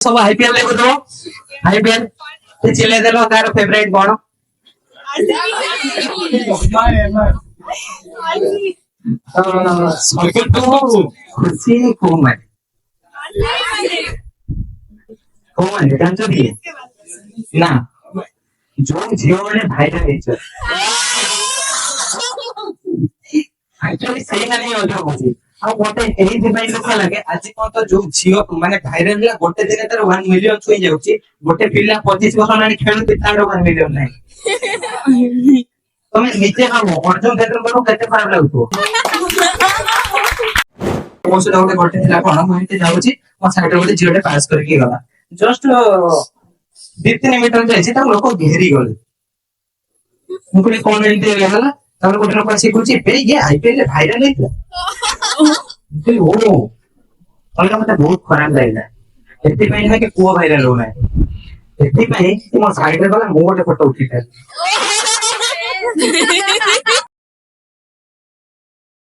सब आईपीएल देखो तो आईपीएल चिल्ले देलो तार फेवरेट कौन सबको खुशी कोमल कोमल जानছো কি না ଯୋଉ ଝିଅ ମାନେ ଭାଇରାଲ ହେଇଛ ଆକ୍ଚୁଆଲି ସେଇଟା ହିଁ ଅଧିକ କହୁଛି ଆଉ ଗୋଟେ ଏଇଥିପାଇଁ ଲୋକ ଲାଗେ ଆଜି କଣ ତ ଯୋଉ ଝିଅ ମାନେ ଭାଇରାଲ ହେଲା ଗୋଟେ ଦିନ ତାର 1 ମିଲିୟନ ଛୁଇଁ ଯାଉଛି ଗୋଟେ ପିଲା 25 ବର୍ଷ ହେଲାଣି ଖେଳୁଛି ତାର 1 ମିଲିୟନ ନାହିଁ ତମେ ନିଜେ ଭାବ ଅର୍ଜୁନ କ୍ଷେତ୍ରକୁ କେତେ ଖରାପ ଲାଗୁଥିବ ମୋ ସହିତ ଗୋଟେ ଘଟିଥିଲା କଣ ମୁଁ ଏମିତି ଯାଉଛି ମୋ ସାଇଡରେ ଗୋଟେ ଝିଅଟେ ପାସ୍ କରିକି ଗଲା ଜଷ୍ଟ 2-3 ମିଟର ଯାଇଛି ତାକୁ ଲୋକ ଘେରି ଗଲେ ମୁଁ କହିଲି କଣ ଏମିତି ହେଲା ତାପରେ ଗୋଟେ ଲୋକ ଆସିକି କହୁଛି ଇଏ ଆଇପିଏଲ ରେ ଭାଇରାଲ ହେଇଥିଲା ଓ ଅଲଗା ମତେ ବହୁତ ଖରାପ ଲାଗିଲା ଏଥିପାଇଁ ନୁହେଁ କି ପୁଅ ଭାଇରାଲ ହଉନାହିଁ ଏଥିପାଇଁ ମୋ ସାଇଡରେ ଗଲା ମୁଁ ଗୋଟେ ଫଟୋ ଉଠିଥାଏ